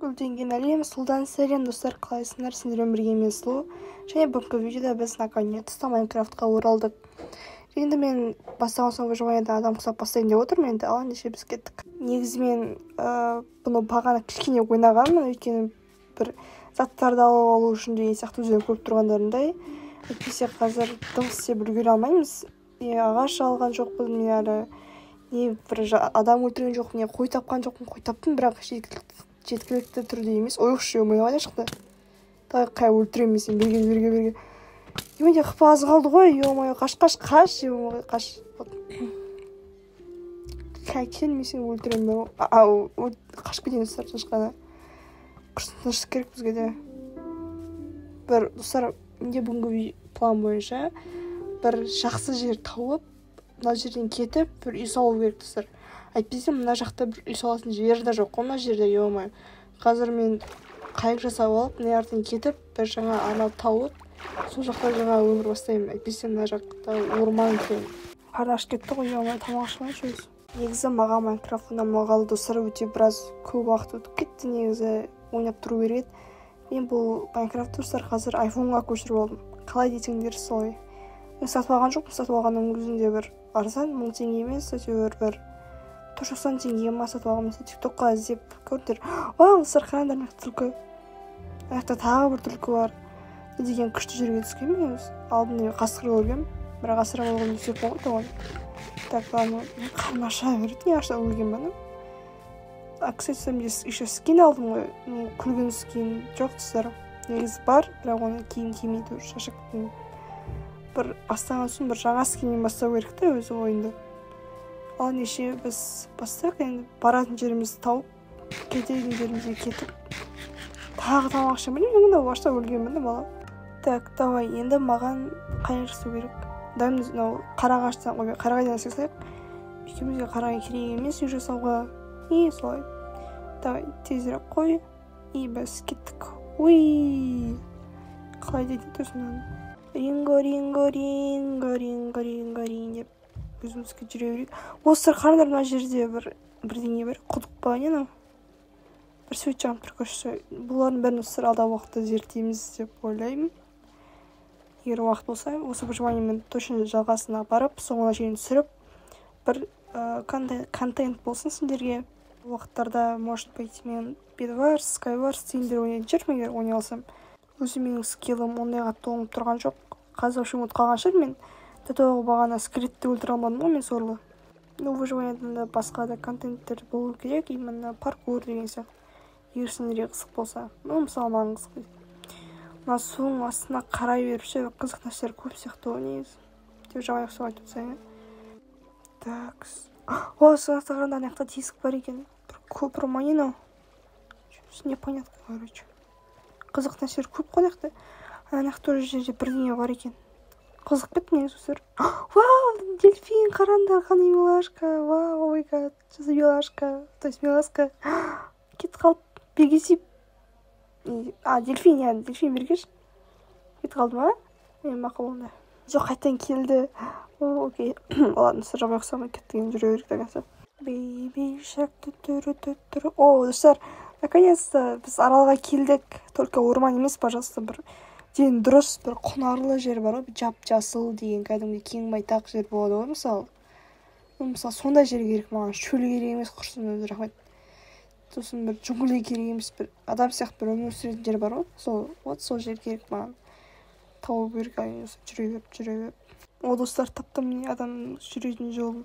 гүлденген әлем, сұлудан сәлем достар, қалайсыңдар? Сендермен бірге мен Сұлу. Және бүгінгі видеода біз наконец-то Майнкрафтқа оралдық. Енді мен бастаған соң выживанияда адам құсап бастайын деп отырмын енді, ал ендеше біз кеттік. Негізі мен бұны бағана кішкене ойнағанмын, өйткені бір заттарды алу үшін деген сияқты өздерің көріп тұрғандарындай. Әйтпесе қазір дыбыс істеп үлгере алмаймыз. Не ағаш алған жоқпын мен әлі, не бір адам өлтірген жоқпын, не қой тапқан жоқпын. Қой таптым, бірақ жеткілікті түрде емес. Ойықшы ойнауға шықты. Қай өлтіреміз, берге. Неменде қыпа аз қалды ғой, ё-моё, қаш, ё-моё, қаш. Келмесең өлтіремін. Қашып кетейін достар, шашқаны. Құрсыныш керек бізге де. Бір достар, менде бүгінгі план бойынша бір жақсы жер тауып, мына жерден кетіп, бір үй салу керек достар. Әйтпесе мына жақта бір үй салатын жер де жоқ, мына жерде, ё-моё. Қазір мен қайық жасап алып, мына жақтан кетіп, бір жаңа арал тауып, сол жақта жаңа өмір бастаймын. Әйтпесе мына жақта орман екен. Қараш кетті ғой, ё-моё, тамақ ішмейші өзі. Негізі маған Майнкрафт ойнамағалы достар өте біраз көп уақыт өтіп кетті. Негізі ойнап тұру керек. Мен бұл Майнкрафт достар қазір айфонға көшіріп алдым. Қалай десеңдер солай. Мен сатып алған жоқпын, сатып алғанның өзінде бір арзан, 1000 теңге емес, әйтеуір бір 90 теңгеге ма сатып алғанмын. тиктокқа іздеп көрдіңдер. Достар, қараңдар, мына түлкі. Аяқта тағы бір түлкі бар. Не деген күшті жерге түскен мен өз. Алдын қасқыр өлгем, бірақ асырап алған өсек болған оған. Так, ладно, қарным аша береді, не аша өлген бәні. Кстати, мен еще скин алдым ғой, күлген скин жоқ достар. Негізі бар, бірақ оны киім-кимейді, шашып кетпеймін. Бір бастаған соң бір жаңа скиннен бастау керек та өзі ойынды. Ал неше біз бастайық, енді баратын жерімізді тауып, кететін жерімізге кетіп, тағы тамақ ішемін, мында башта өлгенмін бала. Так, давай, енді маған қайық жасау керек. Дайымыз қарағаштан қоймай, қарағайдан жасайық. Екеумізге қарағай керек емес үй жасауға. Солай. Давай, тезірек қой. Біз кеттік. Уй! Қалай дейді төсінен? Ринго деп өзімізге жүре берейік. Осылар қарандар мына жерде бірдеңе бар. Құдық па, не ну? Бір сөйт жағып тұр көші. Бұлардың бәрін осылар алдағы уақытта зерттейміз деп ойлаймын. Егер уақыт болса, осы выживаниемен точно жалғасына барып, соңына шейін түсіріп, бір контент болсын сендерге. Уақыттарда, может быть, мен Bedwars, Skywars дейіндер ойнайтын жүрмін, егер ойнай алсам. Өзі менің скиллым ондайға толынып тұрған жоқ. Қазір үшін ұмытып қалған шығар мен. Тәтуағы бағана скелетті өлтіре алмадым ғой мен сорлы. Выживаниядан да басқа да контенттер болу керек, именно паркур деген сияқты. Егер сендерге қызық болса, мысалы маған қызық дейді. Мына суың астына қарай беріп ше, қызық нәрселер көп сияқты ғой негізі. Деп жабайық сол айтып отырсаң. Так. Сағақтағанда ана жақта тесік бар екен. Бір көпір ма не мынау? Непонятно, короче. Қызық нәрселер көп қой ана жақта. Ана жақта жерде бірдеңе бар екен. Қызық кетті негізі өздер. Вау, дельфин, қараңдар, қандай милашка. Вау, ой гад, милашка. То есть миласка. Кетіп қалып, бергесіп. Дельфин бергеш. Кетіп қалды ма? Мақұл онда. Жоқ, қайтадан келді. Окей. Ладно, сыр жабай ұқсамай кеттіген жүре берік дегенсі. Бейбей шақты түрі. Достар, наконец-то біз аралға келдік. Только орман емес, пожалуйста, бір ден дұрыс, бір құнарлы жер бар ғой, жап-жасыл деген кәдімгі кең байтақ жер болады ғой, мысалы. Мысалы, сондай жер керек маған, шөл керек емес, құрсын өзі, рахмет. Сосын бір джунгле керек емес, бір адам сияқты бір өмір сүретін жер бар ғой, сол жер керек маған. Тауып керек, жүре беріп. Достар, таптым не адам жүретін жол.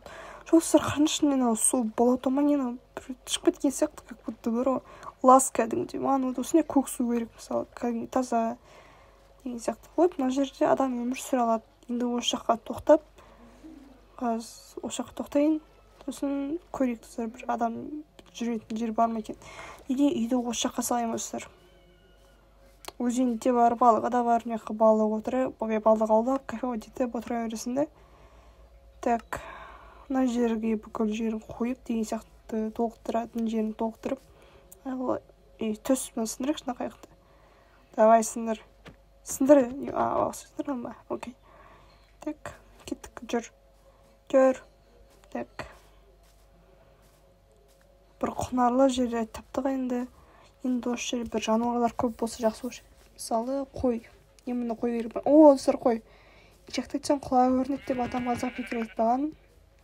Достар, қарнышын су болото ма, бір шығып кеткен сияқты, как будто бір лас кәдімгідей. Маған осындай көк су керек, мысалы, кәдімгі таза деген сияқты. Мына жерде адам өмір сүре алады. Енді осы жаққа тоқтап, осы жаққа тоқтайын, сосын көрейік достар, бір адам жүретін жер бар ма екен. Или үйді осы жаққа салайын достар. Өзенде бар, балығы да бар, меқы балық отырып, балық аулап, кафе өтетіп отыра бересінде. Так, мына жерге бүкіл жерін қойып, деген сияқты толықтыратын жерін толықтырып. Төс мұны сындырық шына қайықты. Давай сындыр. Сындыр ма? Окей. Так, кеттік, жүр. Так. Бір құнарлы жерде таптық енді. енді осы жерде бір жануарлар көп болса жақсы болушы еді. Мысалы қой, еміне қой керек бар. О, достар, қой ешекті айтсаң құлағы көрінеді деп атам қазақ бекер айтпаған.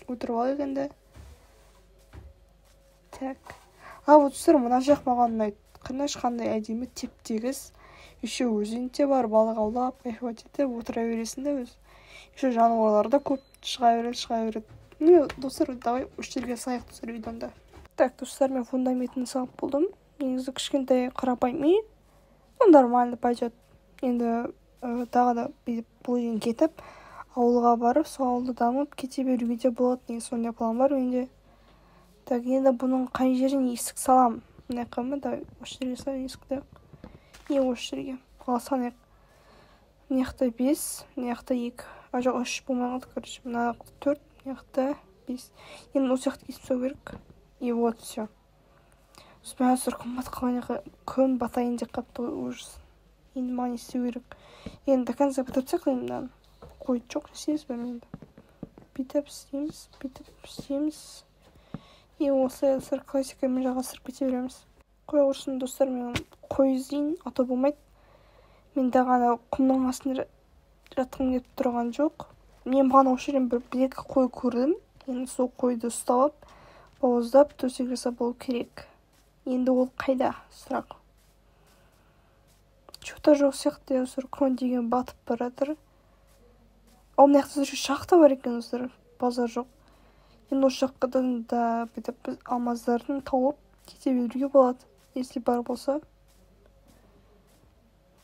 Отырып алайық енді. Так, вот достар, мына жақ маған ұнайды. Қандай әдемі теп-тегіс. Еще өзенде бар, балық аулап кайфовать етіп отыра бересің де өзі. Еще жануарлар да көп шыға береді. Ну, достар, давай осы жерге салайық достар видеода. Так, достар, мен фундаментін салып болдым. Негізі кішкентай қарапайым үй. Нормально пойдет. Енді тағы да бұл үйден кетіп, ауылға барып, сол ауылды дамып кете беруге де болады. Негізі сондай план бар менде. Так, енді бұның қай жеріне есік салам. Мына қамы да осы жерге салайын есікті. Осы жерге. Қаласанайық. Мына жақта 5, мына жақта 2. Жоқ, 3 болмай қалды, короче. Мына жақта 4, мына жақта 5. Енді осы жақта кесіп тастау керек. И вот все. Үстіме әзір қымбат қалған күн батайын деп қапты ужас. Енді маған не істеу керек. Енді до конца бітірсе қылайын. Қой жоқ, істейміз бәрі енді. Бүйтіп істейміз. И осы әзір классикамен жағастырып кете береміз. Қой ұрсын достар, мен қой іздейін, ата болмайды. Мен дағана құмның астында жатқым келіп тұрған жоқ. Мен бағана осы жерден бір қой көрдім. Енді сол қойды ұстап, бауыздап, төсек жасап болу керек. Енді ол қайда? Сұрақ. Что-то жоқ сияқты, достар, күн деген батып баратыр. Мына жақта шахта бар екен, достар, базар жоқ. Енді осы жаққа да біз алмаздарын тауып кете беруге болады, если бар болса.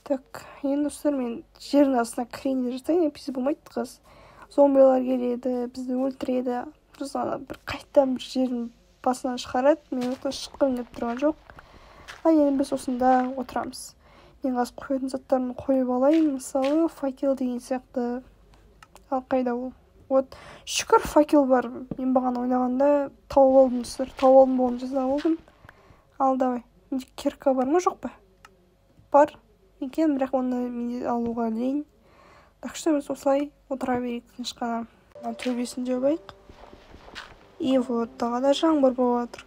Так, енді достар, мен жердің астына кірейін жатайын, пиз болмайды қыз. Зомбилар келеді, бізді өлтіреді. Бір қайттан бір жердің басынан шығарады, мен оқтан шыққым деп тұрған жоқ. Енді біз осында отырамыз. Мен қазір қоятын заттарын қойып алайын, мысалы факел деген сияқты. Ал қайда ол? Вот, шүкір факел бар. Мен бағана ойнағанда тауып алдым достар. Тауып алдым болғым жасап алдым. Ал давай. Менде кирка бар ма, жоқ па? Бар екен, бірақ оны менде алуға лень. Так что біз осылай отыра берейік тыныш. Төбесін жабайық. И вот, тағы да жаңбыр болып жатыр.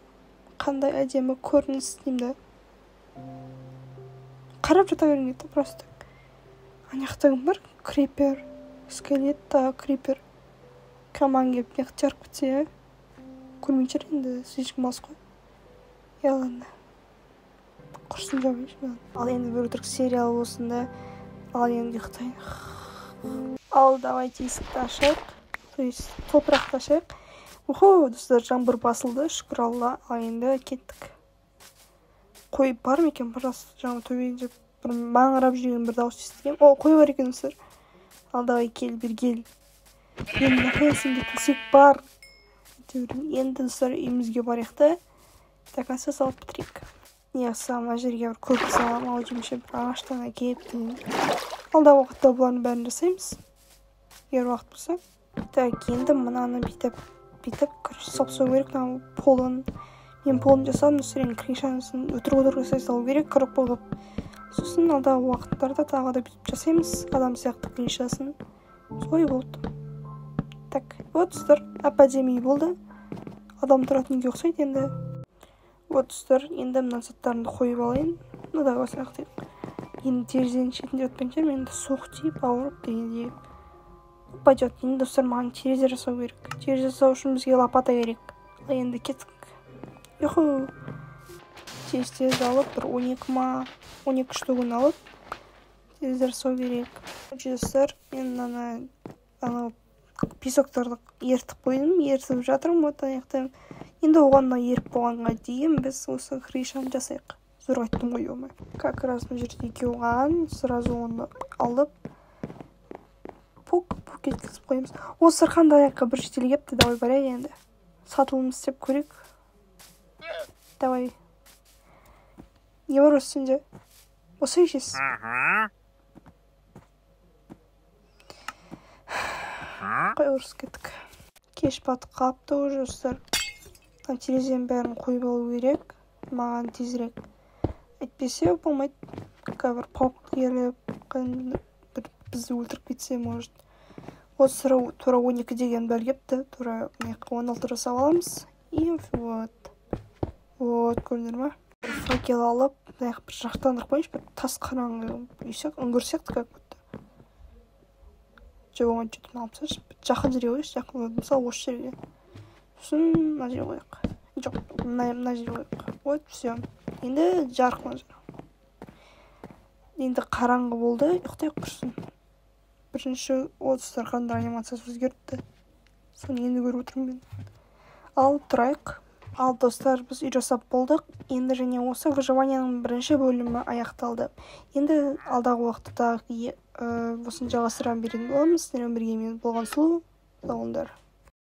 Қандай әдемі көрініс деймді. Қарап жата берген кетті просто. Ана жақта кім бар? Крипер. Скелет та крипер. Коман келіп неқт жарып кетсе, көрмейіншер енді, слишком мас қой. Ладно. Құрсын жабайыншы. Ал енді бір өтірік сериал осында. Ал енді ұйықтайын. Ал давайте есікті ашайық. То есть топырақты ашайық. Уху, достар, жаңбыр басылды, шүкір Алла. Ал енді кеттік. Қой бар ма екен, пожалуйста, жаңа төбеде бір маңырап жүрген бір дауыс естігем. О, қой бар екен, достар. Ал давай кел, бір кел. Енді наконец-то келсек бар. Енді достар, үйімізге барайық та до конца салып бітірейік. Негізі мына жерге бір көпір салам, ал жемеше бір ағаштан әкеліп. Алдағы уақытта бұлардың бәрін жасаймыз. Егер уақыт болса. Так, енді мынаны бүйтіп сапсау керек, полын. Мен полын жасадым, достар, кришанысын өтірік жасай керек, қырық болып. Сосын алдағы уақыттарда тағы да бүйтіп жасаймыз, адам сияқты кришасын. Солай болды. Так, вот, достар, әп-әдемі болды. Адам тұратын үйге ұқсайды енді. Вот, достар, енді мына заттарымды қойып алайын. Мына да сияқты. Енді терезенің шетінде өтпен жер, мен соқ тиіп, ауырып дегенде. Пойдет, енді достар, маған терезе жасау керек. Терезе жасау үшін бізге лопата керек. Енді кеттік. Юху. Терезе алып, бір 12 штугын алып, терезе жасау керек. Достар, мен ана песоктарды ертіп қойдым, ертіп жатырмын, вот аяқтан. Енді оғанда еріп болғанға дейін біз осы кришаны жасайық. Зор айттым ғой, өмі. Как раз мына жерде екеу оған, сразу оны алып, пук еткізіп қойымыз. Осы сырқанды аяққа бір жетелі кепті, давай барайық енді. Сатылымыз істеп көрейік. Давай. Не бар осы сенде? Осы ешесіз? Қай ұрыс кеттік. Кеш баты қапты уже, достар. Терезенің бәрін қойып алу керек. Маған тезірек. Әйтпесе болмайды. Бір паук келіп, бізді өлтіріп кетсе, может. Осы тура 12 деген бәл кепті. Тура 16 жасап аламыз. И вот. Вот, көрдіңдер ма? Факел алып, мынаяқ бір жақтандырып қойыңызшы, бір тас қараңғы үй сияқты, үңгір сияқты как будто. Жоқ, оған жетіп алып тасташы, жақын жерге қойыңызшы, жақын, мысалы осы жерге. Сосын мына жерге қояйық. Жоқ, мына жерге қояйық. Вот, все. Енді жарық мына жер. Енді қараңғы болды, ұйықтайық құрсын. Бірінші отыздар қандай анимациясы өзгертті. Соны енді көріп отырмын мен. Ал тұрайық. Ал достар, біз үй жасап болдық. Енді және осы выживанияның бірінші бөлімі аяқталды. Енді алдағы уақытта осын жалғастыра беретін боламыз. Сіздермен бірге мен болған сұлу. Сау болыңдар.